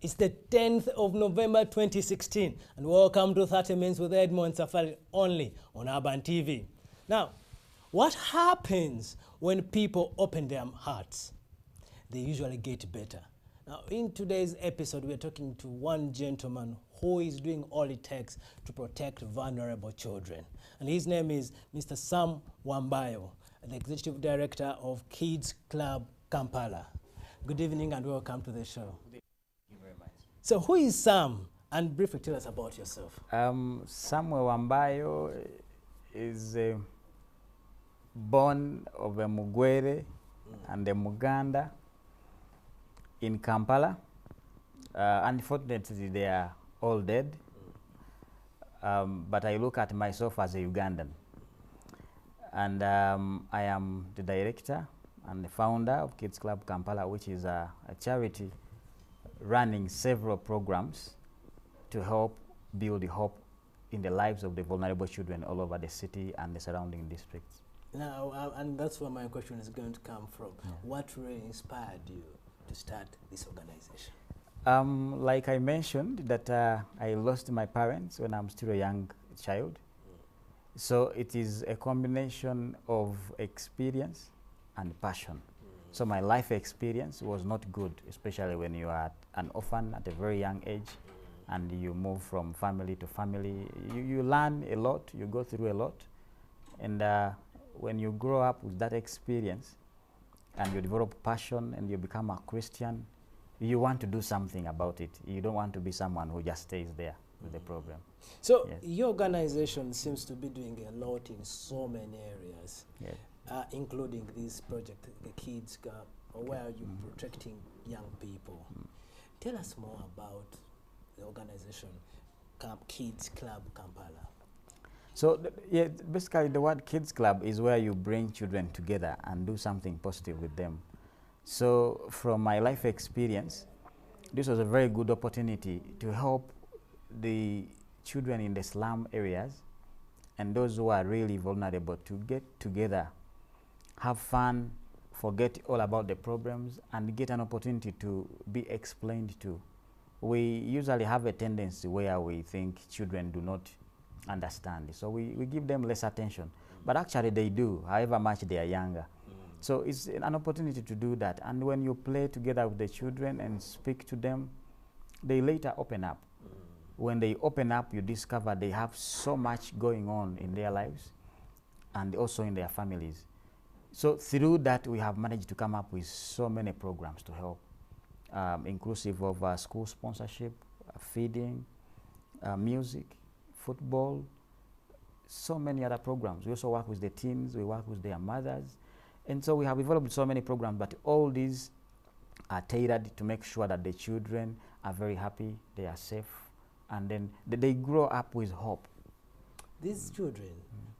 It's the 10th of November 2016, and welcome to 30 Minutes with Edmond Safali only on Urban TV. Now, what happens when people open their hearts? They usually get better. Now, in today's episode, we're talking to one gentleman who is doing all it takes to protect vulnerable children. And his name is Mr. Sam Wambayo, the Executive Director of Kids Club Kampala. Good evening and welcome to the show. So who is Sam? And briefly tell us about yourself. Samuel Wambayo is born of a Mugwere and a Muganda in Kampala. Unfortunately, they are all dead. But I look at myself as a Ugandan. And I am the director and the founder of Kids Club Kampala, which is a charity running several programs to help build the hope in the lives of the vulnerable children all over the city and the surrounding districts. Now, and that's where my question is going to come from. Yeah. What really inspired you to start this organization? Like I mentioned, that I lost my parents when I'm still a young child. So it is a combination of experience and passion. So my life experience was not good, especially when you are an orphan at a very young age and you move from family to family. You learn a lot, you go through a lot. And when you grow up with that experience and you develop passion and you become a Christian, you want to do something about it. You don't want to be someone who just stays there with the problem. So yes. Your organization seems to be doing a lot in so many areas. Yes. Including this project, the Kids Club, where you're protecting young people. Tell us more about the organization, Kids Club Kampala. So, yeah, basically the word Kids Club is where you bring children together and do something positive with them. So, from my life experience, this was a very good opportunity to help the children in the slum areas and those who are really vulnerable to get together, have fun, forget all about the problems, and get an opportunity to be explained to. We usually have a tendency where we think children do not understand. So we give them less attention. But actually they do, however much they are younger. So it's an opportunity to do that. And when you play together with the children and speak to them, they later open up. When they open up, you discover they have so much going on in their lives and also in their families. So through that, we have managed to come up with so many programs to help, inclusive of school sponsorship, feeding, music, football, so many other programs. We also work with the teens, we work with their mothers. And so we have developed so many programs, but all these are tailored to make sure that the children are very happy, they are safe, and then they grow up with hope. These children,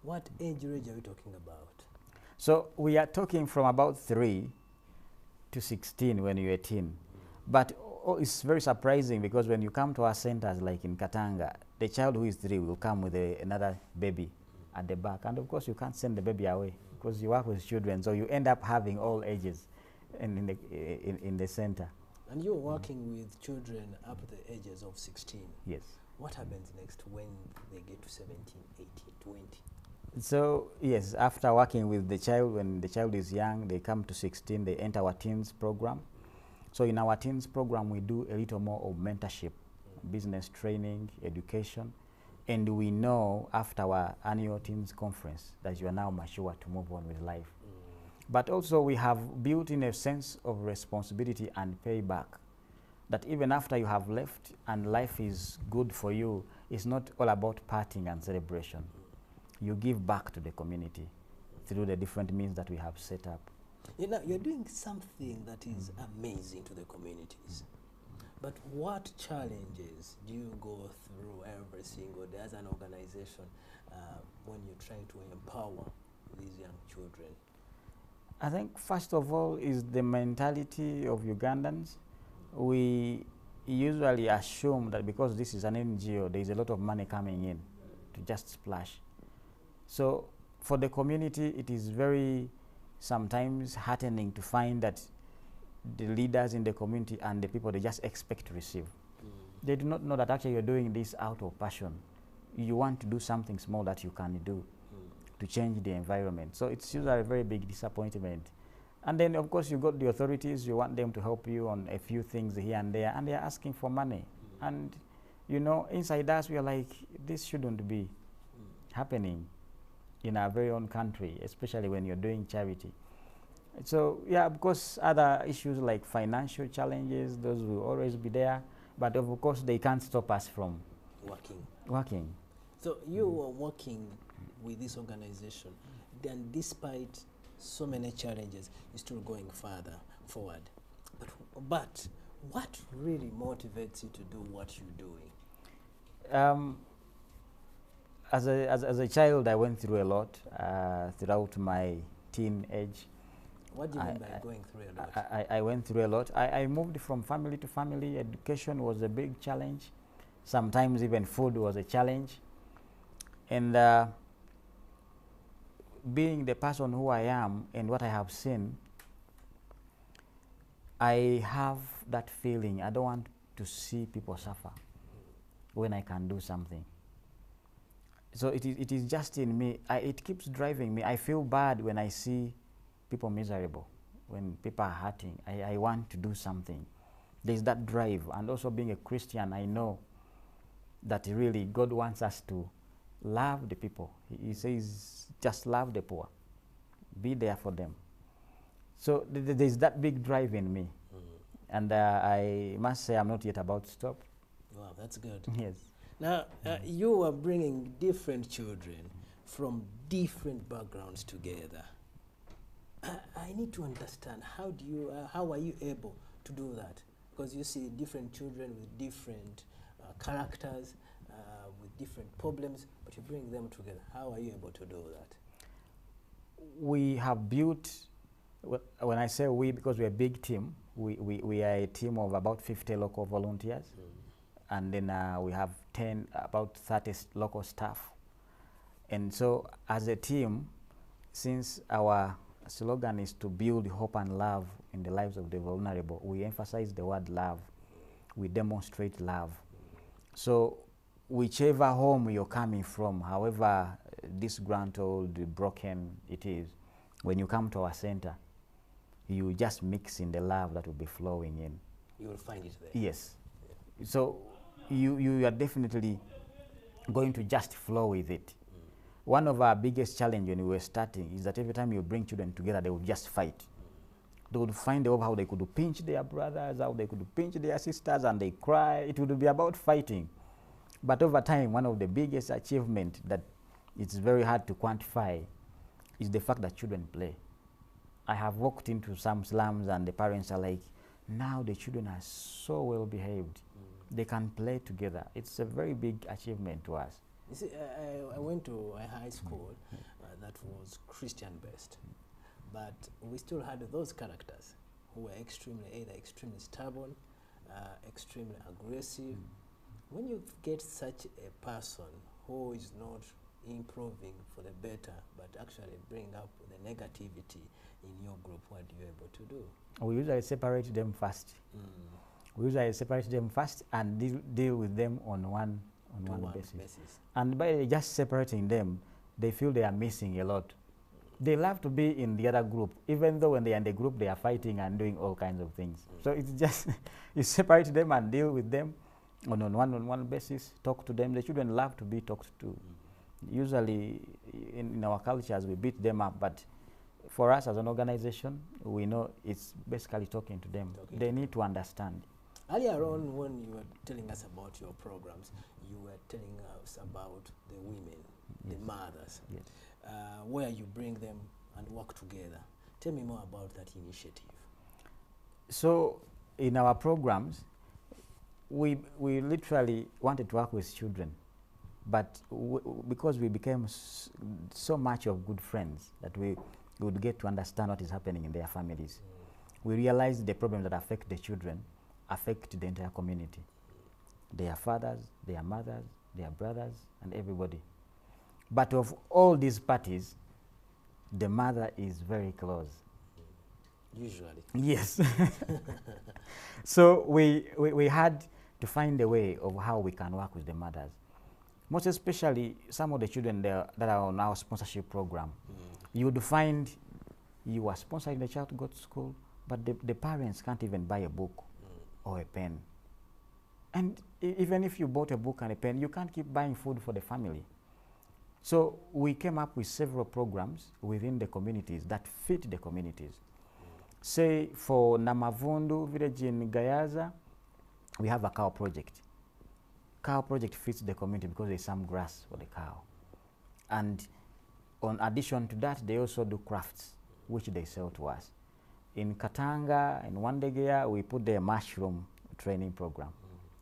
what age range are we talking about? So we are talking from about 3 to 16 when you're a teen. But it's very surprising because when you come to our centers like in Katanga, the child who is 3 will come with another baby at the back. And of course you can't send the baby away because you work with children. So you end up having all ages in the center. And you're working with children up to the ages of 16. Yes. What happens next when they get to 17, 18, 20? So yes, after working with the child, when the child is young, they come to 16, they enter our teens program. So in our teens program, we do a little more of mentorship, business training, education. And we know after our annual teens conference that you are now mature to move on with life. But also we have built in a sense of responsibility and payback, that even after you have left and life is good for you, it's not all about partying and celebration. You give back to the community through the different means that we have set up. You know, you're doing something that is amazing to the communities. But what challenges do you go through every single day as an organization when you're trying to empower these young children? I think first of all is the mentality of Ugandans. We usually assume that because this is an NGO, there is a lot of money coming in to just splash. So for the community, it is very sometimes heartening to find that the leaders in the community and the people, they just expect to receive. They do not know that actually you're doing this out of passion. You want to do something small that you can do to change the environment. So it's usually a very big disappointment. And then, of course, you got the authorities, you want them to help you on a few things here and there, and they're asking for money. And, you know, inside us, we are like, this shouldn't be happening in our very own country, especially when you're doing charity. So, yeah, of course, other issues like financial challenges, those will always be there. But, of course, they can't stop us from working. So you were working with this organization, then despite so many challenges, you're still going further forward. But what really motivates you to do what you're doing? As a child, I went through a lot throughout my teen age. What do you mean by going through a lot? I went through a lot. I moved from family to family. Education was a big challenge. Sometimes even food was a challenge. And being the person who I am and what I have seen, I have that feeling. I don't want to see people suffer when I can do something. So it is just in me. It keeps driving me. I feel bad when I see people miserable, when people are hurting. I want to do something. There's that drive. And also being a Christian, I know that really God wants us to love the people. He says, just love the poor. Be there for them. So there's that big drive in me. And I must say I'm not yet about to stop. Wow, that's good. Yes. Now, you are bringing different children from different backgrounds together. I need to understand, how are you able to do that? Because you see different children with different characters, with different problems, but you bring them together. How are you able to do that? We have built, when I say we, because we're a big team, we are a team of about 50 local volunteers, and then we have about 30 local staff. And so as a team, since our slogan is to build hope and love in the lives of the vulnerable, we emphasize the word love. We demonstrate love. So whichever home you're coming from, however disgruntled, broken it is, when you come to our center, you just mix in the love that will be flowing in. You will find it there. Yes. Yeah. So you are definitely going to just flow with it. One of our biggest challenges when we were starting is that every time you bring children together, they would just fight. They would find out how they could pinch their brothers, how they could pinch their sisters, and they cry. It would be about fighting. But over time, one of the biggest achievements that it's very hard to quantify is the fact that children play. I have walked into some slums and the parents are like, now the children are so well behaved. They can play together. It's a very big achievement to us. You see, I went to a high school that was Christian-based, but we still had those characters who were either extremely stubborn, extremely aggressive. When you get such a person who is not improving for the better, but actually bring up the negativity in your group, what are you able to do? We usually separate them first. We usually separate them first and deal with them on one basis. And by just separating them, they feel they are missing a lot. They love to be in the other group, even though when they are in the group, they are fighting and doing all kinds of things. So it's just, you separate them and deal with them on one basis, talk to them. The children love to be talked to. Usually, in our cultures, we beat them up, but for us as an organization, we know it's basically talking to them. They need to understand. Earlier on, when you were telling us about your programs, you were telling us about the women, the mothers, where you bring them and work together. Tell me more about that initiative. So, in our programs, we literally wanted to work with children, but because we became so much of good friends that we would get to understand what is happening in their families, we realized the problems that affect the children affect the entire community. Their fathers, their mothers, their brothers, and everybody. But of all these parties, the mother is very close. Usually. Yes. So we had to find a way of how we can work with the mothers. Most especially some of the children there that are on our sponsorship program. You would find you are sponsoring the child to go to school, but the parents can't even buy a book or a pen. And even if you bought a book and a pen, you can't keep buying food for the family. So we came up with several programs within the communities that fit the communities. Say for Namavundu village in Gayaza, we have a cow project. Cow project fits the community because there's some grass for the cow. And on addition to that, they also do crafts, which they sell to us. In Katanga, in Wandegea, we put the mushroom training program.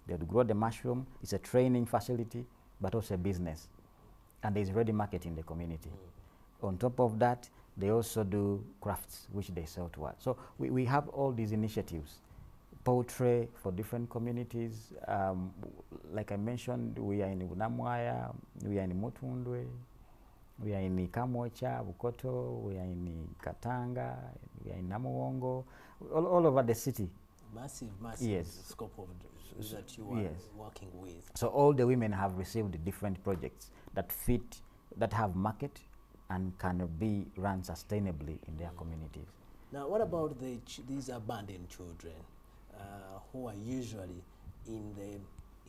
They would grow the mushroom. It's a training facility, but also a business. And there's ready market in the community. On top of that, they also do crafts, which they sell to us. So we have all these initiatives. Poultry for different communities. Like I mentioned, we are in Unamwaya, we are in Mutundwe, we are in Kamocha, Bukoto, we are in Katanga, we are in Namuwongo, all over the city. Massive yes. scope of that you are yes. working with. So all the women have received different projects that fit, that have market and can be run sustainably in their communities. Now, what about these abandoned children who are usually in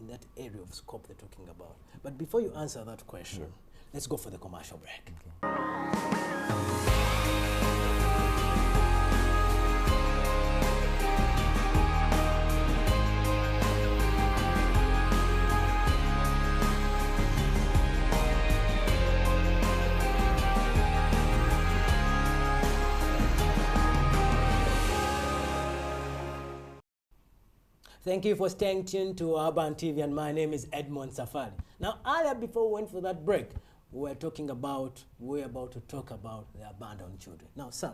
that area of scope they're talking about? But before you answer that question, let's go for the commercial break. Okay. Thank you for staying tuned to Urban TV, and my name is Edmond Safali. Now, earlier before we went for that break, we were about to talk about the abandoned children. Now, Sam,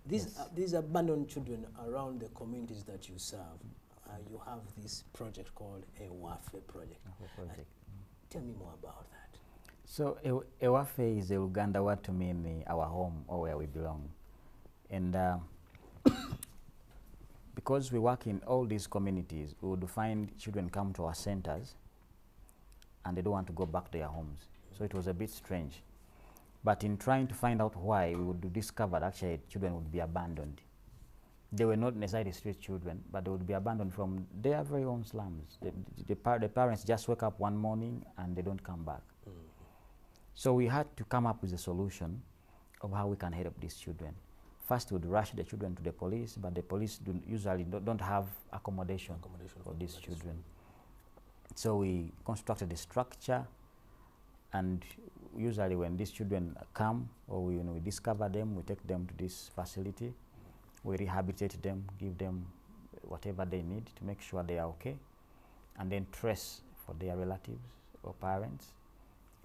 these abandoned children around the communities that you serve, you have this project called a Wafe project. Tell me more about that. So, a Wafe is a Uganda word to mean our home or where we belong. And because we work in all these communities, we would find children come to our centers and they don't want to go back to their homes. So it was a bit strange. But in trying to find out why, we would discover that actually children would be abandoned. They were not necessarily street children, but they would be abandoned from their very own slums. The parents just wake up one morning and they don't come back. So we had to come up with a solution of how we can help these children. First, we would rush the children to the police, but the police usually don't have accommodation for these children. So we constructed a structure, and usually when these children come, or when we discover them, we take them to this facility, we rehabilitate them, give them whatever they need to make sure they are okay, and then trace for their relatives or parents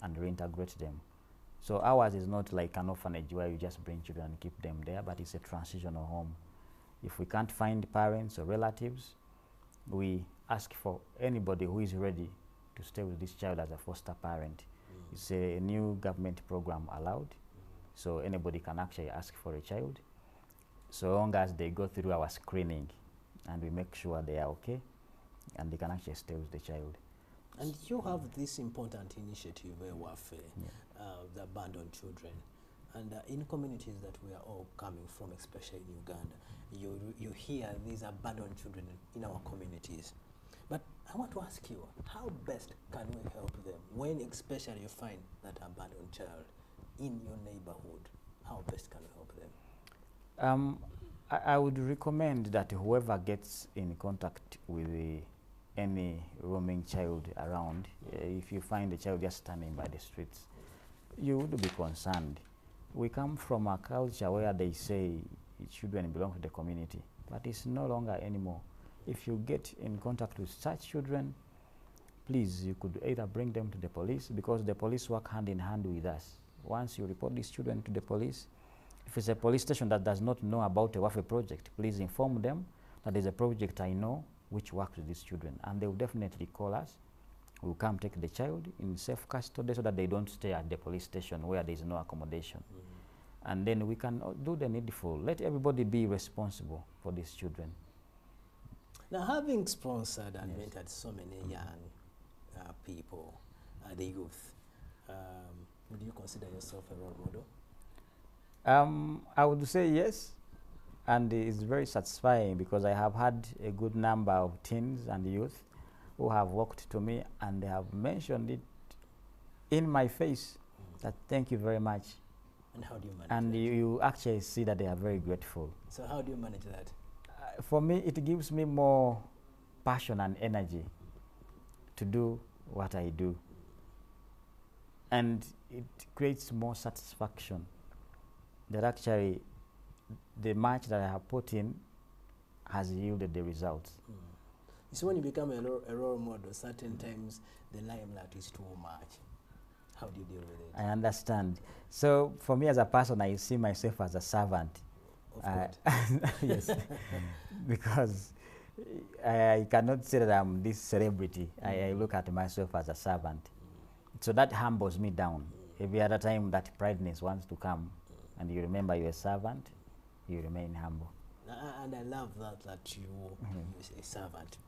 and reintegrate them. So ours is not like an orphanage where you just bring children and keep them there, but it's a transitional home. If we can't find parents or relatives, we ask for anybody who is ready to stay with this child as a foster parent. It's a new government program allowed, so anybody can actually ask for a child, so long as they go through our screening and we make sure they are okay and they can actually stay with the child. And you have this important initiative, Wafe, the abandoned children. And in communities that we are all coming from, especially in Uganda, you hear these abandoned children in our communities. But I want to ask you, how best can we help them when especially you find that abandoned child in your neighborhood? How best can we help them? I would recommend that whoever gets in contact with any roaming child around, if you find a child just standing by the streets, you would be concerned. We come from a culture where they say children belong to the community, but it's no longer anymore. If you get in contact with such children, please, you could either bring them to the police, because the police work hand in hand with us. Once you report these children to the police, if it's a police station that does not know about a Wafe project, please inform them that there's a project I know which works with these children, and they will definitely call us. We'll come take the child in safe custody so that they don't stay at the police station where there is no accommodation. and then we can do the needful. Let everybody be responsible for these children. Now, having sponsored and mentored so many young people, the youth, would you consider yourself a role model? I would say yes, and it's very satisfying because I have had a good number of teens and youth who have walked to me and they have mentioned it in my face that thank you very much. And how do you manage and that? you actually see that they are very grateful. So how do you manage that? For me, it gives me more passion and energy to do what I do. And it creates more satisfaction that actually the much that I have put in has yielded the results. You see, when you become a role model, certain times the limelight is too much. How do you deal with it? I understand. So for me as a person, I see myself as a servant. Of God. Yes, because I cannot say that I'm this celebrity. I look at myself as a servant. So that humbles me down. Every other time that prideness wants to come and you remember you're a servant, you remain humble. And I love that you're a servant.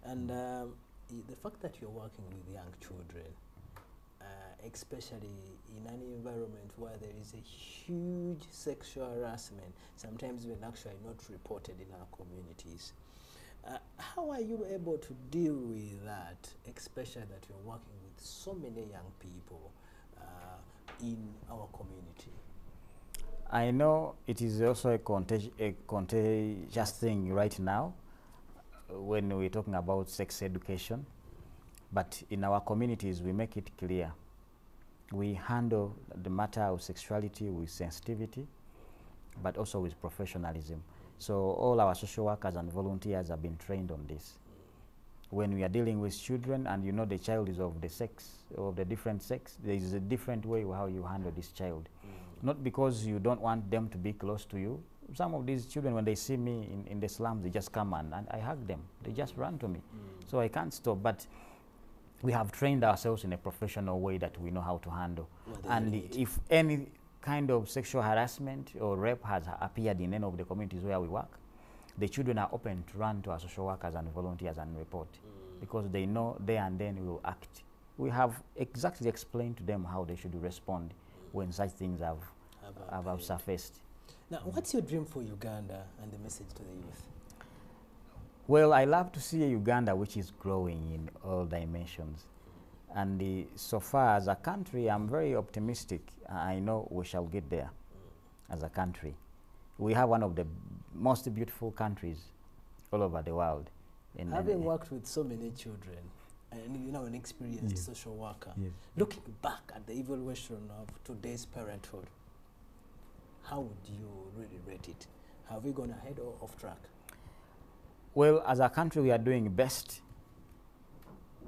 And the fact that you're working with young children, especially in an environment where there is a huge sexual harassment, sometimes even actually not reported in our communities. How are you able to deal with that, especially that you're working with so many young people in our community? I know it is also a contagious thing right now when we're talking about sex education, but in our communities we make it clear. We handle the matter of sexuality with sensitivity, but also with professionalism. So all our social workers and volunteers have been trained on this. When we are dealing with children and you know the child is of the sex, of the different sex, there is a different way how you handle this child. Not because you don't want them to be close to you. Some of these children, when they see me in the slums, they just come and I hug them. They just run to me. So I can't stop. But we have trained ourselves in a professional way that we know how to handle. And if any kind of sexual harassment or rape has appeared in any of the communities where we work, the children are open to run to our social workers and volunteers and report because they know there and then we will act. We have exactly explained to them how they should respond when such things have surfaced. Now, what's your dream for Uganda and the message to the youth? Well, I love to see a Uganda which is growing in all dimensions. And so far as a country, I'm very optimistic. I know we shall get there as a country. We have one of the most beautiful countries all over the world. Having worked with so many children, and you know, an experienced social worker, looking back at the evaluation of today's parenthood, how would you really rate it? Have we gone ahead or off track? Well, as a country, we are doing best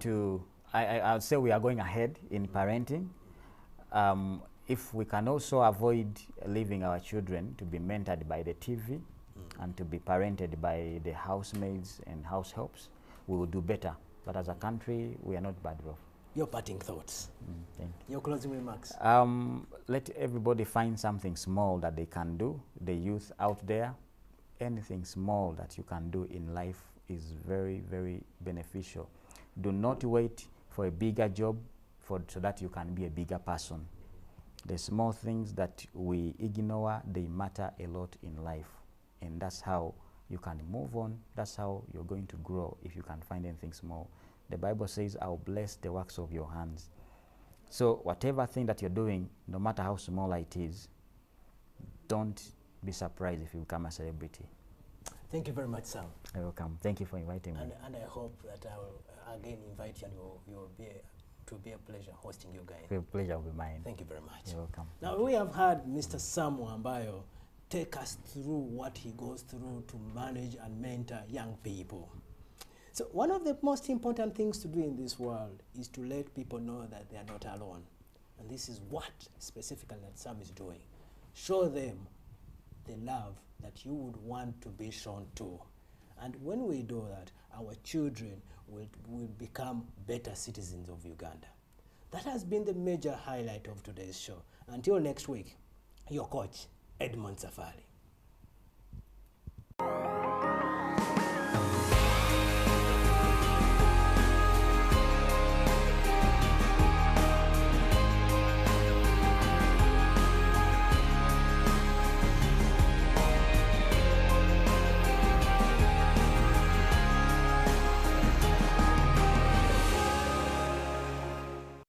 to, I would say we are going ahead in parenting. If we can also avoid leaving our children to be mentored by the TV and to be parented by the housemaids and house helps, we will do better. But as a country, we are not bad off. Your parting thoughts. Thank you. Your closing remarks. Let everybody find something small that they can do. The youth out there, anything small that you can do in life is very, very beneficial. Do not wait for a bigger job so that you can be a bigger person. The small things that we ignore, they matter a lot in life. And that's how you can move on. That's how you're going to grow if you can find anything small. The Bible says, I'll bless the works of your hands. So whatever thing that you're doing, no matter how small it is, don't be surprised if you become a celebrity. Thank you very much, Sam. You're welcome. Thank you for inviting me. And I hope that I will again invite you and you'll be a pleasure hosting you guys. The pleasure will be mine. Thank you very much. You're welcome. Now, we have had Mr. Sam Wambayo take us through what he goes through to manage and mentor young people. So one of the most important things to do in this world is to let people know that they are not alone. And this is what specifically that Sam is doing. Show them the love that you would want to be shown to. And when we do that, our children will become better citizens of Uganda. That has been the major highlight of today's show. Until next week, your coach, Edmond Safali.